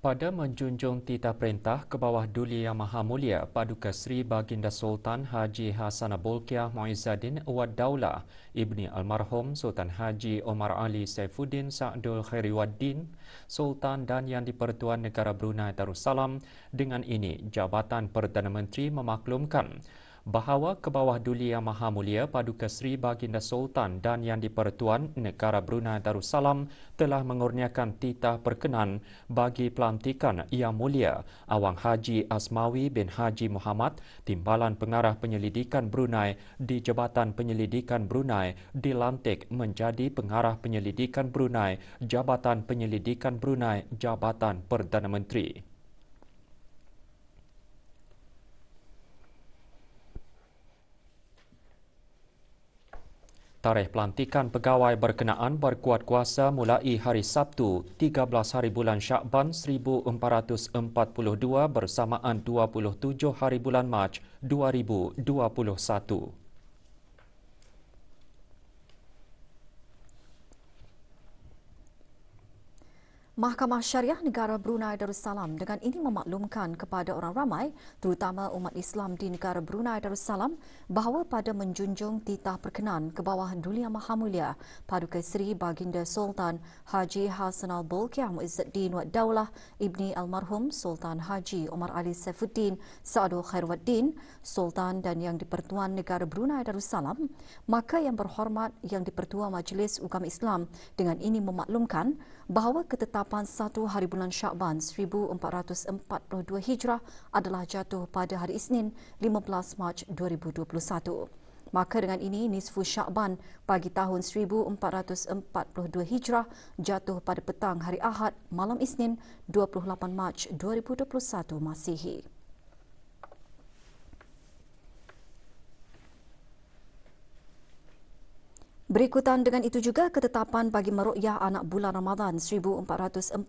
Pada menjunjung titah perintah ke bawah Duli Yang Maha Mulia Paduka Seri Baginda Sultan Haji Hassanah Bolkiah Muizzaddin Wad Daulah Ibni Almarhum Sultan Haji Omar Ali Saifuddin Sa'dul Khairiwaddin Sultan dan Yang di-Pertuan Negara Brunei Darussalam. Dengan ini, Jabatan Perdana Menteri memaklumkan bahawa ke bawah Duli Yang Maha Mulia Paduka Seri Baginda Sultan dan Yang di-Pertuan Negara Brunei Darussalam telah mengurniakan titah perkenan bagi pelantikan Yang Mulia Awang Haji Asmawi bin Haji Muhammad, Timbalan Pengarah Penyelidikan Brunei di Jabatan Penyelidikan Brunei, dilantik menjadi Pengarah Penyelidikan Brunei, Jabatan Penyelidikan Brunei, Jabatan Perdana Menteri. Tarikh pelantikan pegawai berkenaan berkuat kuasa mulai hari Sabtu 13 hari bulan Syakban 1442 bersamaan 27 hari bulan Mac 2021. Mahkamah Syariah Negara Brunei Darussalam dengan ini memaklumkan kepada orang ramai, terutama umat Islam di negara Brunei Darussalam, bahawa pada menjunjung titah perkenan ke bawah Duli Yang Maha Mulia Paduka Seri Baginda Sultan Haji Hassanah Bolkiah Muizzaddin Wad Daulah Ibni Almarhum Sultan Haji Omar Ali Saifuddin Sa'dul Khairiwaddin Sultan dan Yang di-Pertuan Negara Brunei Darussalam, maka Yang Berhormat Yang di-Pertua Majlis Ugama Islam dengan ini memaklumkan bahawa ketetapan 1 hari bulan Syakban 1442 Hijrah adalah jatuh pada hari Isnin 15 Mac 2021. Maka dengan ini nisfu Syakban bagi tahun 1442 Hijrah jatuh pada petang hari Ahad malam Isnin 28 Mac 2021 Masihi. Berikutan dengan itu juga, ketetapan bagi meruqyah anak bulan Ramadan 1442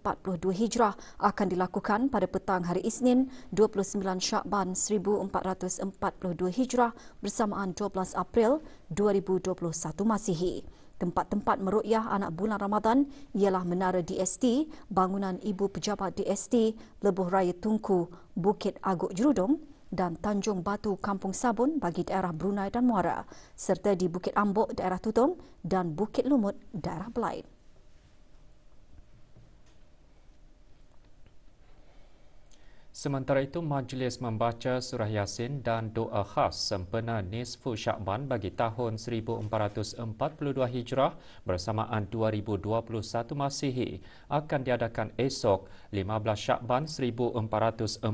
Hijrah akan dilakukan pada petang hari Isnin 29 Syakban 1442 Hijrah bersamaan 12 April 2021 Masihi. Tempat-tempat meruqyah anak bulan Ramadan ialah Menara DST, Bangunan Ibu Pejabat DST, Lebuh Raya Tunku, Bukit Aguk Jerudong dan Tanjung Batu Kampung Sabun bagi daerah Brunei dan Muara, serta di Bukit Ambok daerah Tutong dan Bukit Lumut daerah Belaid. Sementara itu, Majlis membaca Surah Yasin dan doa khas sempena Nisfu Syakban bagi tahun 1442 Hijrah bersamaan 2021 Masihi akan diadakan esok 15 Syakban 1442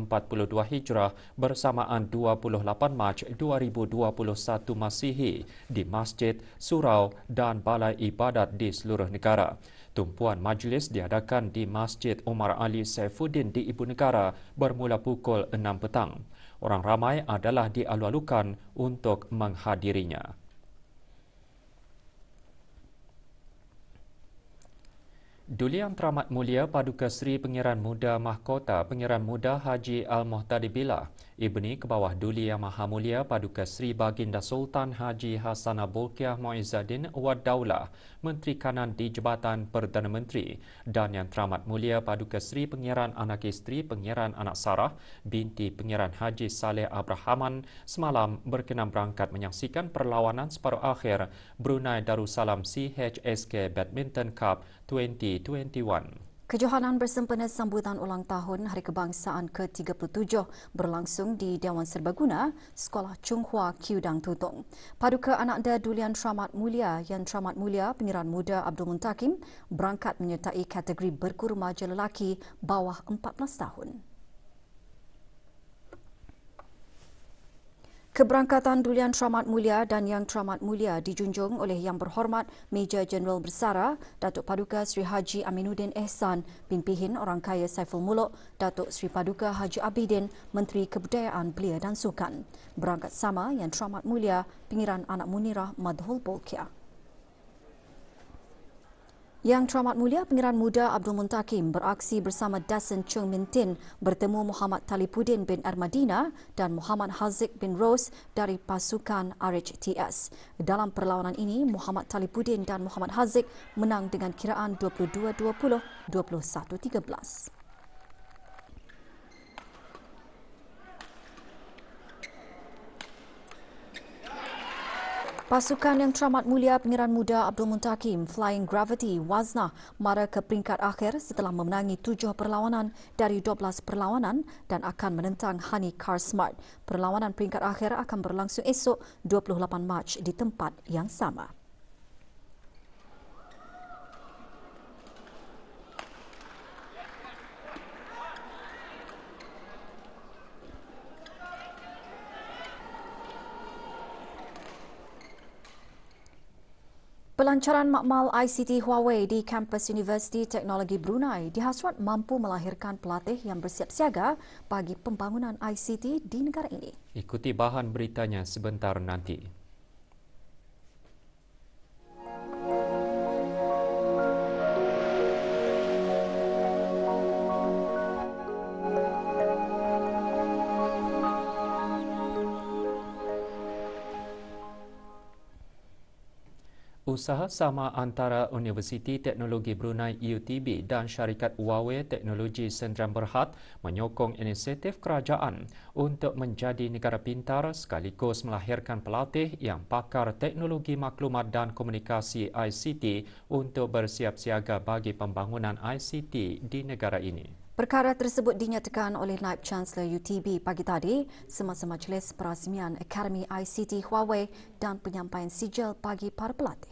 Hijrah bersamaan 28 Mac 2021 Masihi di masjid, surau dan balai ibadat di seluruh negara. Tumpuan majlis diadakan di Masjid Omar Ali Saifuddin di Ibu Negara bermula pukul 6 petang. Orang ramai adalah dialu-alukan untuk menghadirinya. Duli Yang Teramat Mulia Paduka Seri Pengiran Muda Mahkota Pengiran Muda Haji Al-Muhtadi Billah Ibni ke bawah Duli Yang Maha Mulia Paduka Seri Baginda Sultan Haji Hassanah Bolkiah Muizzaddin Wad Daulah Menteri Kanan di Jabatan Perdana Menteri dan Yang Teramat Mulia Paduka Seri Pengiran Anak Isteri Pengiran Anak Sarah binti Pengiran Haji Saleh Abrahaman semalam berkenan berangkat menyaksikan perlawanan separuh akhir Brunei Darussalam CHSK Badminton Cup 2021. Kejohanan bersempena sambutan ulang tahun Hari Kebangsaan ke-37 berlangsung di Dewan Serbaguna, Sekolah Chung Hua, Kiudang, Tutong. Paduka Ananda Duli Yang Teramat Mulia Pengiran Muda Abdul Muntakim berangkat menyertai kategori berkurmaja lelaki bawah 14 tahun. Keberangkatan Duli Yang Teramat Mulia dan Yang Teramat Mulia dijunjung oleh Yang Berhormat Major Jeneral Bersara Datuk Paduka Sri Haji Aminuddin Ehsan bin Pihin Orang Kaya Saiful Muluk, Datuk Sri Paduka Haji Abidin Menteri Kebudayaan Belia dan Sukan. Berangkat sama Yang Teramat Mulia Pengiran Anak Munirah Madhul Bolkiah. Yang Teramat Mulia Pengiran Muda Abdul Muntakim beraksi bersama Dasan Chung Min Tin bertemu Muhammad Talipuddin bin Armadina dan Muhammad Haziq bin Ros dari pasukan RHTS. Dalam perlawanan ini, Muhammad Talipuddin dan Muhammad Haziq menang dengan kiraan 22-20, 21-13. Pasukan Yang Teramat Mulia Pangeran Muda Abdul Muntakim Flying Gravity Wazna mara ke peringkat akhir setelah memenangi 7 perlawanan dari 12 perlawanan dan akan menentang Hani Car Smart. Perlawanan peringkat akhir akan berlangsung esok 28 Mac di tempat yang sama. Pelancaran makmal ICT Huawei di kampus Universiti Teknologi Brunei dihasrat mampu melahirkan pelatih yang bersiap siaga bagi pembangunan ICT di negara ini. Ikuti bahan beritanya sebentar nanti. Usaha sama antara Universiti Teknologi Brunei UTB dan syarikat Huawei Teknologi Sdn Berhad menyokong inisiatif kerajaan untuk menjadi negara pintar sekaligus melahirkan pelatih yang pakar teknologi maklumat dan komunikasi ICT untuk bersiap siaga bagi pembangunan ICT di negara ini. Perkara tersebut dinyatakan oleh Naib Chancellor UTB pagi tadi semasa majlis perasmian Akademi ICT Huawei dan penyampaian sijil bagi para pelatih.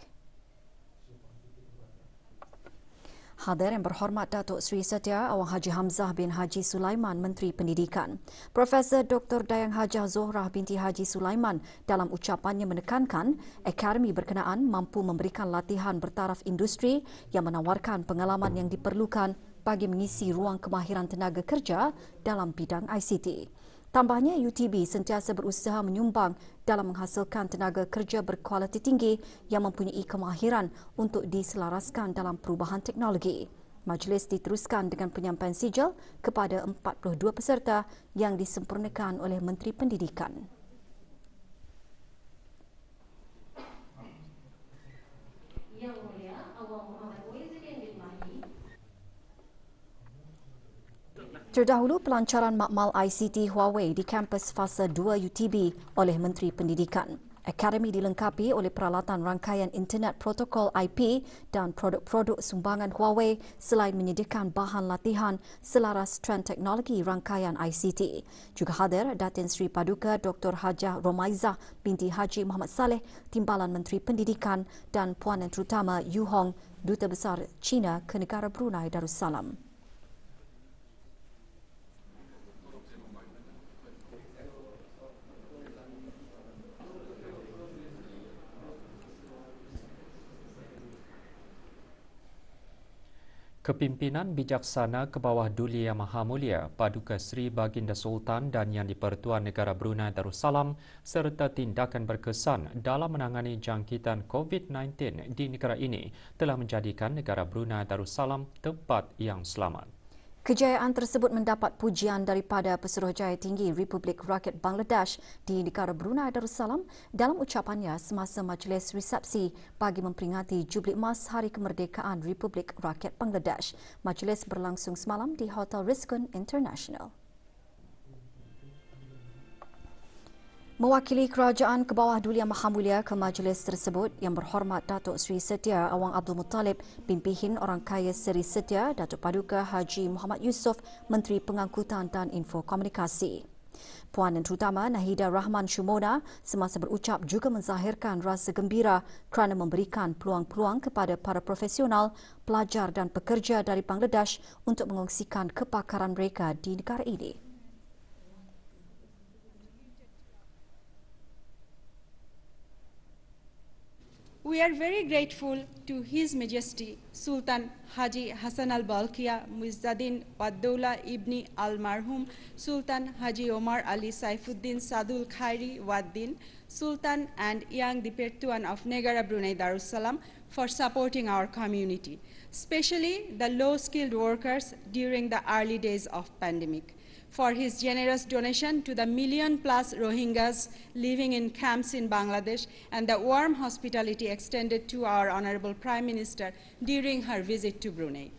Hadir yang berhormat Datuk Seri Setia Awang Haji Hamzah bin Haji Sulaiman, Menteri Pendidikan. Profesor Dr. Dayang Hajah Zohrah binti Haji Sulaiman dalam ucapannya menekankan akademi berkenaan mampu memberikan latihan bertaraf industri yang menawarkan pengalaman yang diperlukan bagi mengisi ruang kemahiran tenaga kerja dalam bidang ICT. Tambahnya, UTB sentiasa berusaha menyumbang dalam menghasilkan tenaga kerja berkualiti tinggi yang mempunyai kemahiran untuk diselaraskan dalam perubahan teknologi. Majlis diteruskan dengan penyampaian sijil kepada 42 peserta yang disempurnakan oleh Menteri Pendidikan. Yang Mulia Awang Muhammad Muizzuddin bin Mahdi. Terdahulu, pelancaran makmal ICT Huawei di kampus fasa 2 UTB oleh Menteri Pendidikan. Akademi dilengkapi oleh peralatan rangkaian internet protokol IP dan produk-produk sumbangan Huawei selain menyediakan bahan latihan selaras trend teknologi rangkaian ICT. Juga hadir Datin Sri Paduka Dr. Hajah Romaizah binti Haji Muhammad Saleh, Timbalan Menteri Pendidikan dan Puan yang terutama Yu Hong, Duta Besar China ke negara Brunei Darussalam. Kepimpinan bijaksana ke bawah Duli Yang Maha Mulia Paduka Seri Baginda Sultan dan Yang di-Pertuan Negara Brunei Darussalam serta tindakan berkesan dalam menangani jangkitan COVID-19 di negara ini telah menjadikan negara Brunei Darussalam tempat yang selamat. Kejayaan tersebut mendapat pujian daripada Pesuruhjaya Tinggi Republik Rakyat Bangladesh di negara Brunei Darussalam dalam ucapannya semasa majlis resepsi bagi memperingati Jubli Emas Hari Kemerdekaan Republik Rakyat Bangladesh. Majlis berlangsung semalam di Hotel Rizkun International. Mewakili kerajaan ke bawah Duli Yang Maha Mulia ke majlis tersebut Yang Berhormat Datuk Seri Setia Awang Abdul Muttalib, Pimpinan Orang Kaya Seri Setia Datuk Paduka Haji Muhammad Yusof, Menteri Pengangkutan dan Info Komunikasi. Puan yang terutama Nahida Rahman Shumona semasa berucap juga menzahirkan rasa gembira kerana memberikan peluang-peluang kepada para profesional, pelajar dan pekerja dari Bangladesh untuk mengongsikan kepakaran mereka di negara ini. We are very grateful to His Majesty Sultan Haji Hassan al-Bolkiah Muizzuddin Wad-Daula Ibni al-Marhum Sultan Haji Omar Ali Saifuddin Sadul Khairi Wad-Din, Sultan and Yang di-Pertuan of Negara Brunei Darussalam for supporting our community, especially the low-skilled workers during the early days of pandemic, for his generous donation to the million-plus Rohingyas living in camps in Bangladesh and the warm hospitality extended to our Honorable Prime Minister during her visit to Brunei.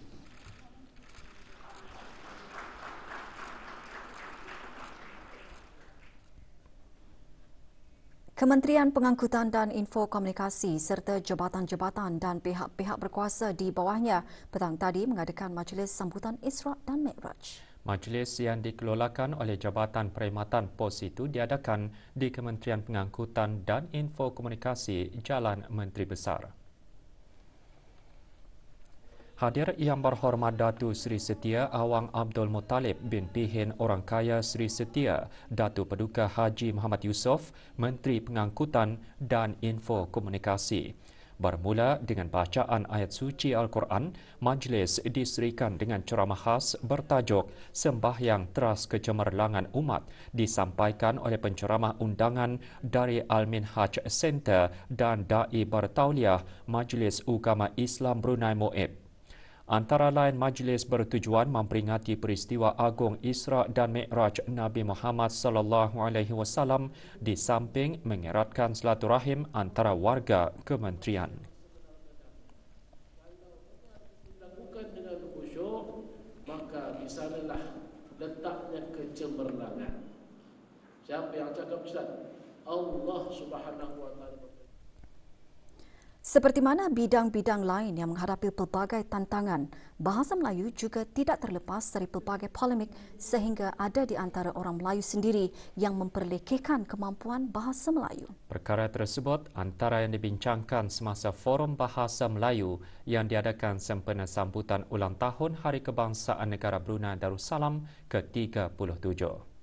Kementerian Pengangkutan dan Infokomunikasi serta jabatan-jabatan dan pihak-pihak berkuasa di bawahnya petang tadi mengadakan majlis sambutan Isra' dan Mi'raj. Majlis yang dikelolakan oleh Jabatan Perkhidmatan Pos itu diadakan di Kementerian Pengangkutan dan Infokomunikasi Jalan Menteri Besar. Hadir Yang Berhormat Datuk Seri Setia Awang Abdul Muttalib bin Pihin Orang Kaya Seri Setia, Datuk Paduka Haji Muhammad Yusof, Menteri Pengangkutan dan Infokomunikasi. Bermula dengan bacaan ayat suci Al-Quran, majlis diserikan dengan ceramah khas bertajuk Sembahyang Teras Kecemerlangan Umat disampaikan oleh penceramah undangan dari Al-Minhaj Center dan Da'i Bertauliah Majlis Ugama Islam Brunei Moib. Antara lain, majlis bertujuan memperingati peristiwa agung Isra' dan Mi'raj Nabi Muhammad SAW di samping mengeratkan silaturahim antara warga kementerian. Lakukan dengan khusyuk, maka di sanalah letaknya kecemerlangan. Siapa yang cakap Ustaz? Allah Subhanahu wa taala. Seperti mana bidang-bidang lain yang menghadapi pelbagai tantangan, bahasa Melayu juga tidak terlepas dari pelbagai polemik sehingga ada di antara orang Melayu sendiri yang memperlekehkan kemampuan bahasa Melayu. Perkara tersebut antara yang dibincangkan semasa Forum Bahasa Melayu yang diadakan sempena sambutan ulang tahun Hari Kebangsaan Negara Brunei Darussalam ke-37.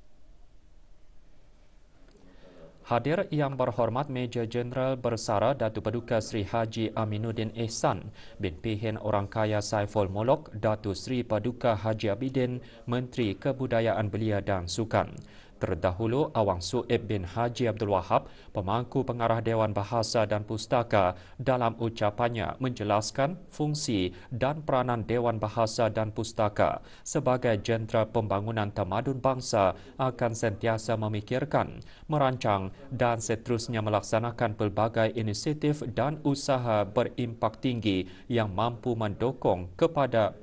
Hadir Yang Berhormat Major Jeneral Bersara Datuk Paduka Seri Haji Aminuddin Ehsan bin Pihin Orang Kaya Saiful Molok, Datuk Seri Paduka Haji Abidin, Menteri Kebudayaan Belia dan Sukan. Terdahulu, Awang Suib bin Haji Abdul Wahab, pemangku pengarah Dewan Bahasa dan Pustaka, dalam ucapannya menjelaskan fungsi dan peranan Dewan Bahasa dan Pustaka sebagai jentera pembangunan tamadun bangsa akan sentiasa memikirkan, merancang dan seterusnya melaksanakan pelbagai inisiatif dan usaha berimpak tinggi yang mampu mendukung kepada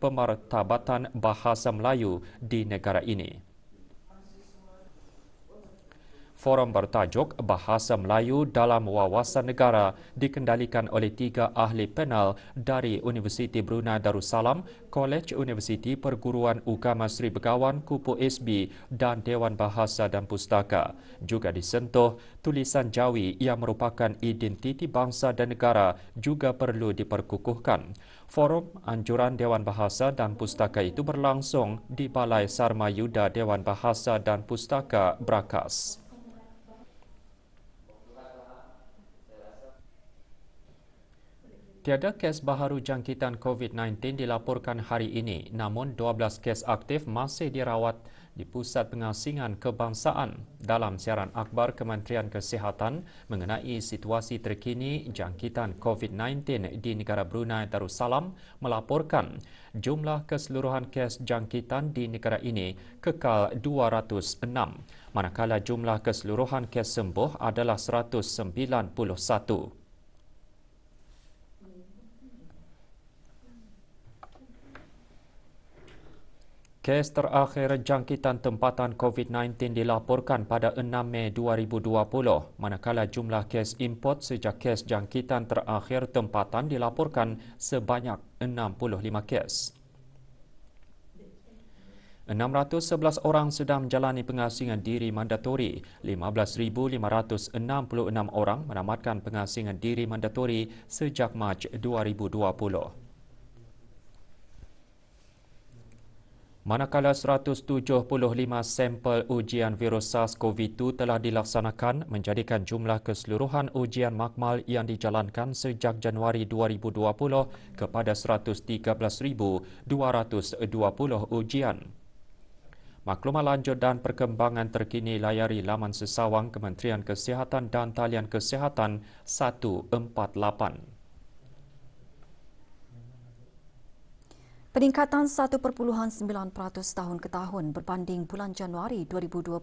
pemartabatan bahasa Melayu di negara ini. Forum bertajuk Bahasa Melayu dalam Wawasan Negara dikendalikan oleh 3 ahli panel dari Universiti Brunei Darussalam, Kolej Universiti Perguruan Ugama Seri Begawan Kupu SB dan Dewan Bahasa dan Pustaka. Juga disentuh tulisan Jawi yang merupakan identiti bangsa dan negara juga perlu diperkukuhkan. Forum anjuran Dewan Bahasa dan Pustaka itu berlangsung di Balai Sarma Yuda Dewan Bahasa dan Pustaka Brakas. Tiada kes baharu jangkitan COVID-19 dilaporkan hari ini, namun 12 kes aktif masih dirawat di Pusat Pengasingan Kebangsaan. Dalam siaran akhbar Kementerian Kesihatan mengenai situasi terkini jangkitan COVID-19 di negara Brunei Darussalam melaporkan jumlah keseluruhan kes jangkitan di negara ini kekal 206, manakala jumlah keseluruhan kes sembuh adalah 191. Kes terakhir jangkitan tempatan COVID-19 dilaporkan pada 6 Mei 2020, manakala jumlah kes import sejak kes jangkitan terakhir tempatan dilaporkan sebanyak 65 kes. 611 orang sedang menjalani pengasingan diri mandatori, 15,566 orang menamatkan pengasingan diri mandatori sejak Mac 2020. Manakala 175 sampel ujian virus SARS-CoV-2 telah dilaksanakan, menjadikan jumlah keseluruhan ujian makmal yang dijalankan sejak Januari 2020 kepada 113,220 ujian. Maklumat lanjut dan perkembangan terkini layari laman sesawang Kementerian Kesihatan dan Talian Kesihatan 148. Peningkatan 1.9% tahun ke tahun berbanding bulan Januari 2020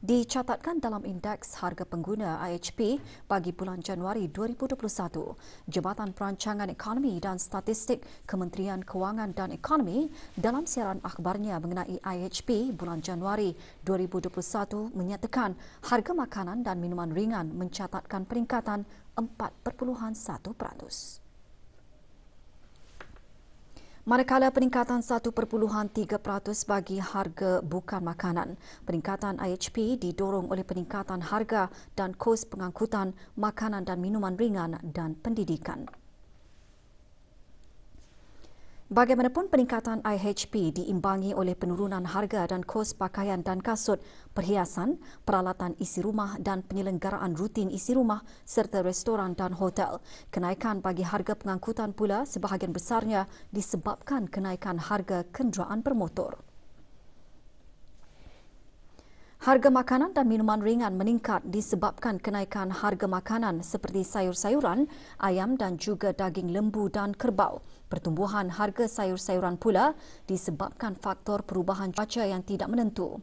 dicatatkan dalam Indeks Harga Pengguna IHP bagi bulan Januari 2021. Jabatan Perancangan Ekonomi dan Statistik Kementerian Kewangan dan Ekonomi dalam siaran akhbarnya mengenai IHP bulan Januari 2021 menyatakan harga makanan dan minuman ringan mencatatkan peningkatan 4.1%. Manakala peningkatan 1.3% bagi harga bukan makanan. Peningkatan IHP didorong oleh peningkatan harga dan kos pengangkutan makanan dan minuman ringan dan pendidikan. Bagaimanapun, peningkatan IHP diimbangi oleh penurunan harga dan kos pakaian dan kasut, perhiasan, peralatan isi rumah dan penyelenggaraan rutin isi rumah serta restoran dan hotel. Kenaikan bagi harga pengangkutan pula sebahagian besarnya disebabkan kenaikan harga kenderaan bermotor. Harga makanan dan minuman ringan meningkat disebabkan kenaikan harga makanan seperti sayur-sayuran, ayam dan juga daging lembu dan kerbau. Pertumbuhan harga sayur-sayuran pula disebabkan faktor perubahan cuaca yang tidak menentu.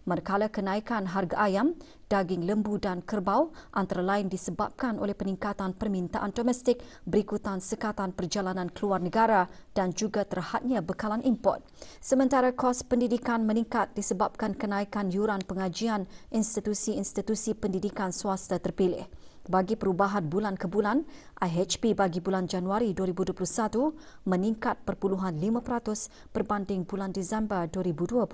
Manakala kenaikan harga ayam, daging lembu dan kerbau antara lain disebabkan oleh peningkatan permintaan domestik berikutan sekatan perjalanan keluar negara dan juga terhadnya bekalan import. Sementara kos pendidikan meningkat disebabkan kenaikan yuran pengajian institusi-institusi pendidikan swasta terpilih. Bagi perubahan bulan ke bulan, IHP bagi bulan Januari 2021 meningkat 0.5% berbanding bulan Disember 2020.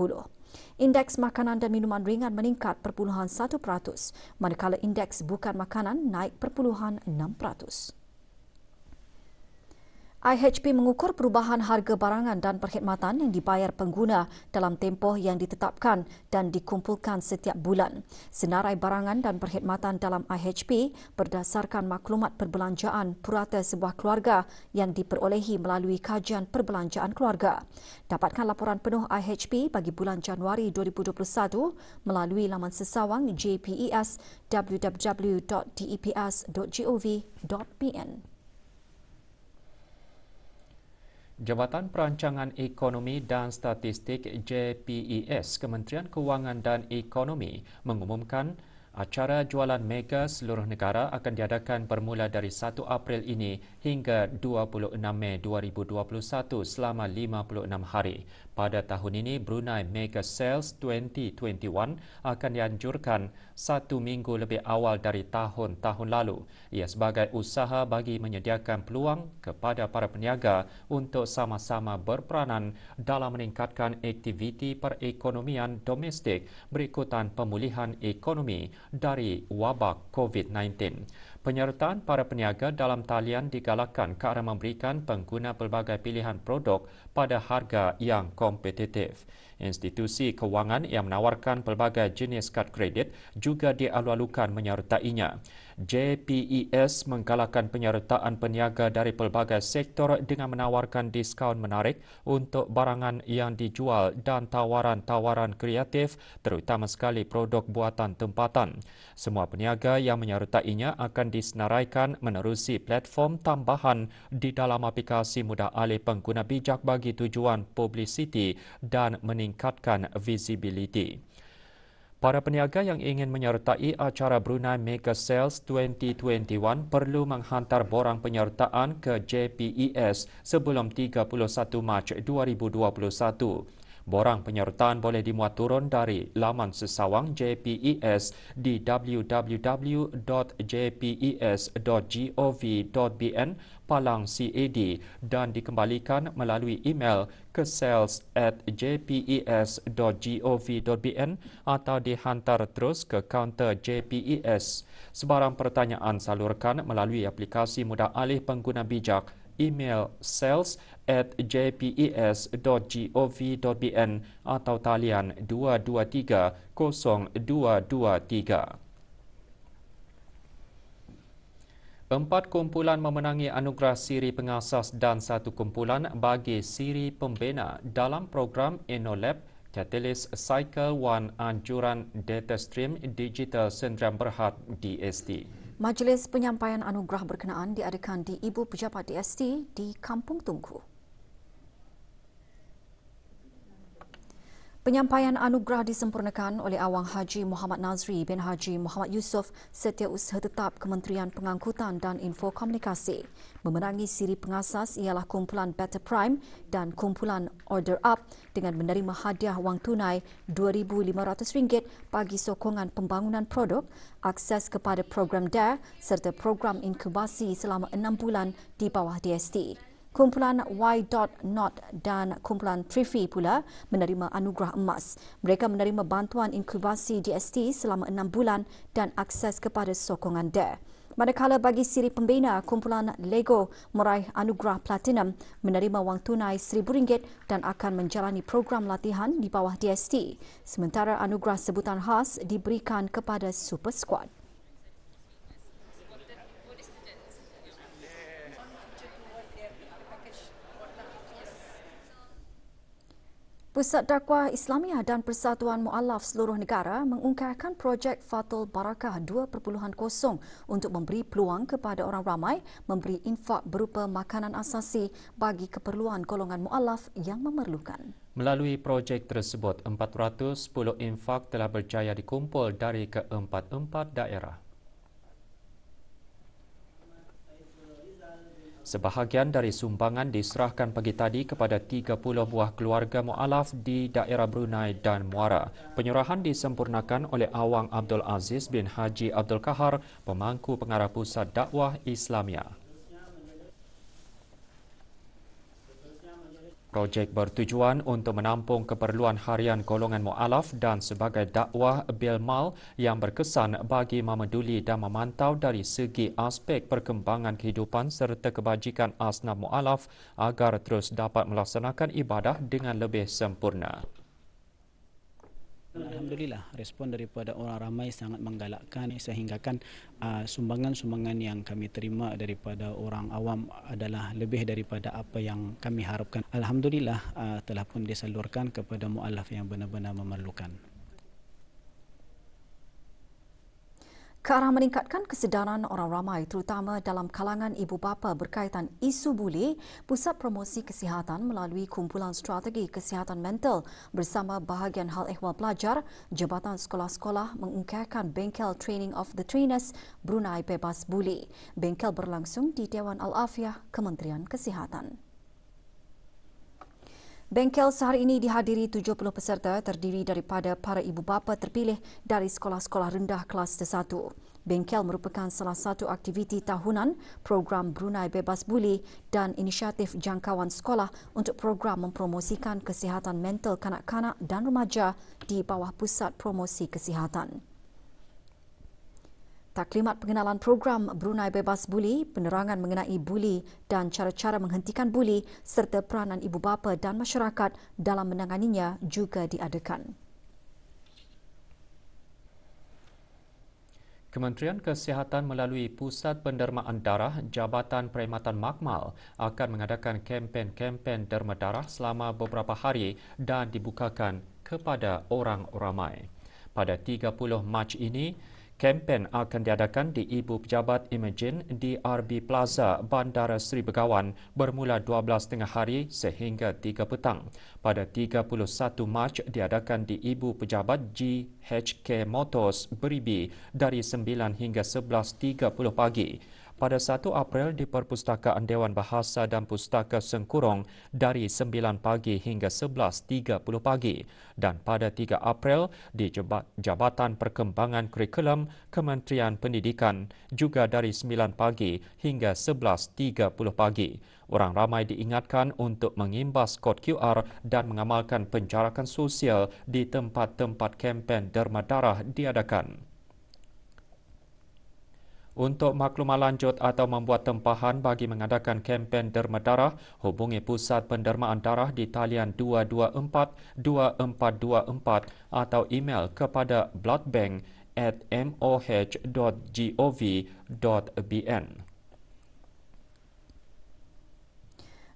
Indeks makanan dan minuman ringan meningkat 0.1%, manakala indeks bukan makanan naik 0.6%. IHP mengukur perubahan harga barangan dan perkhidmatan yang dibayar pengguna dalam tempoh yang ditetapkan dan dikumpulkan setiap bulan. Senarai barangan dan perkhidmatan dalam IHP berdasarkan maklumat perbelanjaan purata sebuah keluarga yang diperolehi melalui kajian perbelanjaan keluarga. Dapatkan laporan penuh IHP bagi bulan Januari 2021 melalui laman sesawang JPES www.deps.gov.bn. Jabatan Perancangan Ekonomi dan Statistik JPES Kementerian Kewangan dan Ekonomi mengumumkan acara jualan mega seluruh negara akan diadakan bermula dari 1 April ini hingga 26 Mei 2021 selama 56 hari. Pada tahun ini, Brunei Mega Sales 2021 akan dianjurkan 1 minggu lebih awal dari tahun-tahun lalu. Ia sebagai usaha bagi menyediakan peluang kepada para peniaga untuk sama-sama berperanan dalam meningkatkan aktiviti perekonomian domestik berikutan pemulihan ekonomi dari wabak COVID-19. Penyertaan para peniaga dalam talian digalakkan ke arah memberikan pengguna pelbagai pilihan produk pada harga yang kompetitif. Institusi kewangan yang menawarkan pelbagai jenis kad kredit juga dialu-alukan menyertainya. JPES menggalakkan penyertaan peniaga dari pelbagai sektor dengan menawarkan diskaun menarik untuk barangan yang dijual dan tawaran-tawaran kreatif terutama sekali produk buatan tempatan. Semua peniaga yang menyertainya akan disenaraikan menerusi platform tambahan di dalam aplikasi mudah alih pengguna bijak bagi tujuan publicity dan meningkatkan visibility. Para peniaga yang ingin menyertai acara Brunei Mega Sales 2021 perlu menghantar borang penyertaan ke JPES sebelum 31 Mac 2021. Borang penyertaan boleh dimuat turun dari laman sesawang JPES di www.jpes.gov.bn/CAD dan dikembalikan melalui email ke sales@jpes.gov.bn atau dihantar terus ke kaunter JPES. Sebarang pertanyaan salurkan melalui aplikasi mudah alih pengguna bijak email sales@jpes.gov.bn atau talian 223-0223. 4 kumpulan memenangi anugerah siri pengasas dan 1 kumpulan bagi siri pembina dalam program InnoLab Catalyst Cycle 1 Anjuran Data Stream Digital Sdn Bhd DST. Majlis penyampaian anugerah berkenaan diadakan di Ibu Pejabat DST di Kampung Tungku. Penyampaian anugerah disempurnakan oleh Awang Haji Muhammad Nazri bin Haji Muhammad Yusof, Setiausaha Tetap Kementerian Pengangkutan dan Infokomunikasi. Memenangi siri pengasas ialah kumpulan Better Prime dan kumpulan Order Up dengan menerima hadiah wang tunai RM2,500 bagi sokongan pembangunan produk, akses kepada program DARE serta program inkubasi selama 6 bulan di bawah DST. Kumpulan Y.Not dan kumpulan Trifi pula menerima anugerah emas. Mereka menerima bantuan inkubasi DST selama 6 bulan dan akses kepada sokongan DARE. Manakala bagi siri pembina, kumpulan Lego meraih anugerah platinum menerima wang tunai RM1,000 dan akan menjalani program latihan di bawah DST. Sementara anugerah sebutan khas diberikan kepada Super Squad. Pusat Dakwah Islamiah dan Persatuan Mu'alaf Seluruh Negara mengungkapkan projek Fatul Barakah 2.0 untuk memberi peluang kepada orang ramai memberi infak berupa makanan asasi bagi keperluan golongan mu'alaf yang memerlukan. Melalui projek tersebut, 410 infak telah berjaya dikumpul dari ke-44 daerah. Sebahagian dari sumbangan diserahkan pagi tadi kepada 30 buah keluarga mu'alaf di daerah Brunei dan Muara. Penyerahan disempurnakan oleh Awang Abdul Aziz bin Haji Abdul Kahar, pemangku pengarah Pusat Dakwah Islamiah. Projek bertujuan untuk menampung keperluan harian golongan mu'alaf dan sebagai dakwah bil mal yang berkesan bagi memeduli dan memantau dari segi aspek perkembangan kehidupan serta kebajikan asnaf mu'alaf agar terus dapat melaksanakan ibadah dengan lebih sempurna. Alhamdulillah, respon daripada orang ramai sangat menggalakkan sehinggakan sumbangan-sumbangan yang kami terima daripada orang awam adalah lebih daripada apa yang kami harapkan. Alhamdulillah telah pun disalurkan kepada mu'alaf yang benar-benar memerlukan. Ke arah meningkatkan kesedaran orang ramai terutama dalam kalangan ibu bapa berkaitan isu buli, Pusat Promosi Kesihatan melalui Kumpulan Strategi Kesihatan Mental bersama bahagian hal ehwal pelajar, Jabatan Sekolah-Sekolah mengungkapkan Bengkel Training of the Trainers Brunei Bebas Buli. Bengkel berlangsung di Dewan Al-Afiah Kementerian Kesihatan. Bengkel sehari ini dihadiri 70 peserta terdiri daripada para ibu bapa terpilih dari sekolah-sekolah rendah kelas T1. Bengkel merupakan salah satu aktiviti tahunan program Brunei Bebas Buli dan inisiatif jangkauan sekolah untuk program mempromosikan kesihatan mental kanak-kanak dan remaja di bawah Pusat Promosi Kesihatan. Taklimat pengenalan program Brunei Bebas Buli, penerangan mengenai buli dan cara-cara menghentikan buli serta peranan ibu bapa dan masyarakat dalam menanganinya juga diadakan. Kementerian Kesihatan melalui Pusat Pendermaan Darah Jabatan Perkhidmatan Makmal akan mengadakan kempen-kempen derma darah selama beberapa hari dan dibukakan kepada orang ramai. Pada 30 Mac ini, kempen akan diadakan di Ibu Pejabat Imagine di RB Plaza, Bandara Seri Begawan bermula 12.30 hari sehingga 3 petang. Pada 31 Mac diadakan di Ibu Pejabat GHK Motors Beribi dari 9 hingga 11.30 pagi. Pada 1 April di Perpustakaan Dewan Bahasa dan Pustaka Sengkurong dari 9 pagi hingga 11.30 pagi dan pada 3 April di Jabatan Perkembangan Kurikulum Kementerian Pendidikan juga dari 9 pagi hingga 11.30 pagi. Orang ramai diingatkan untuk mengimbas kod QR dan mengamalkan penjarakan sosial di tempat-tempat kempen derma darah diadakan. Untuk maklumat lanjut atau membuat tempahan bagi mengadakan kempen derma darah, hubungi Pusat Pendermaan Darah di talian 224-2424 atau email kepada bloodbank@moh.gov.bn.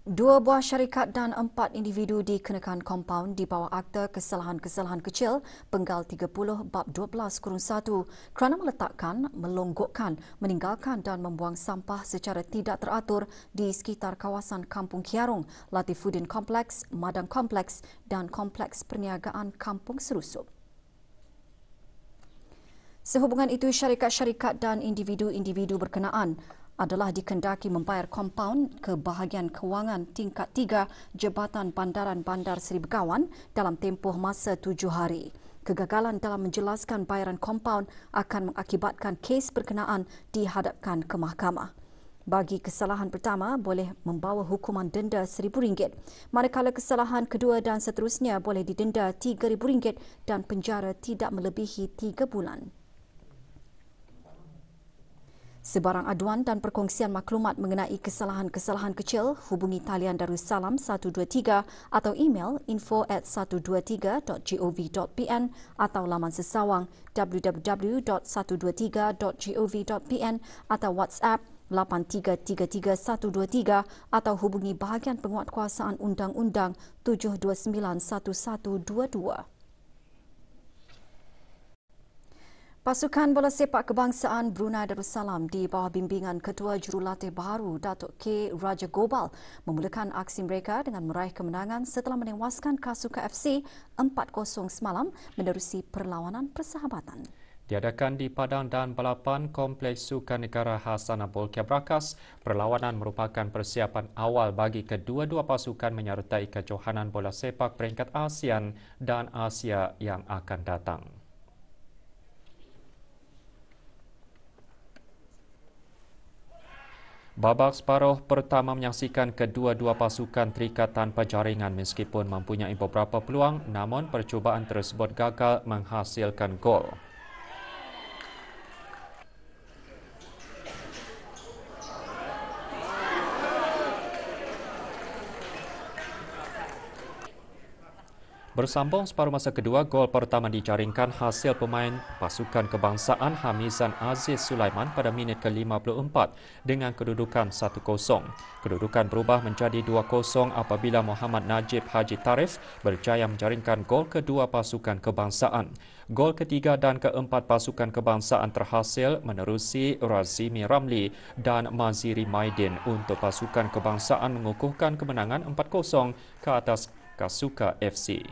2 buah syarikat dan 4 individu dikenakan kompaun di bawah Akta Kesalahan-Kesalahan Kecil Penggal 30 Bab 12-1 kerana meletakkan, melonggokkan, meninggalkan dan membuang sampah secara tidak teratur di sekitar kawasan Kampung Kiarung, Latifuddin Kompleks, Madang Kompleks dan Kompleks Perniagaan Kampung Serusup. Sehubungan itu, syarikat-syarikat dan individu-individu berkenaan adalah dikendaki membayar kompaun ke bahagian kewangan tingkat 3 Jabatan Bandaran Bandar Seri Begawan dalam tempoh masa 7 hari. Kegagalan dalam menjelaskan bayaran kompaun akan mengakibatkan kes berkenaan dihadapkan ke mahkamah. Bagi kesalahan pertama, boleh membawa hukuman denda RM1,000, manakala kesalahan kedua dan seterusnya boleh didenda RM3,000 dan penjara tidak melebihi 3 bulan. Sebarang aduan dan perkongsian maklumat mengenai kesalahan-kesalahan kecil, hubungi talian Darussalam 123 atau email info@123.gov.pn atau laman sesawang www.123.gov.pn atau WhatsApp 8333-123 atau hubungi bahagian penguatkuasaan Undang-Undang 729-1122. Pasukan bola sepak kebangsaan Brunei Darussalam di bawah bimbingan Ketua Jurulatih Baharu Datuk K. Raja Gobal memulakan aksi mereka dengan meraih kemenangan setelah menewaskan Kasuka FC 4-0 semalam menerusi perlawanan persahabatan. Diadakan di Padang dan Balapan Kompleks Sukan Negara Hasanah Bolkiah Brakas, perlawanan merupakan persiapan awal bagi kedua-dua pasukan menyertai kejohanan bola sepak peringkat ASEAN dan Asia yang akan datang. Babak separuh pertama menyaksikan kedua-dua pasukan terikat tanpa jaringan meskipun mempunyai beberapa peluang, namun percubaan tersebut gagal menghasilkan gol. Bersambung separuh masa kedua, gol pertama dijaringkan hasil pemain pasukan kebangsaan Hamizan Aziz Sulaiman pada minit ke-54 dengan kedudukan 1-0. Kedudukan berubah menjadi 2-0 apabila Muhammad Najib Haji Tarif berjaya menjaringkan gol kedua pasukan kebangsaan. Gol ketiga dan keempat pasukan kebangsaan terhasil menerusi Razimi Ramli dan Maziri Maidin untuk pasukan kebangsaan mengukuhkan kemenangan 4-0 ke atas Kasuka FC.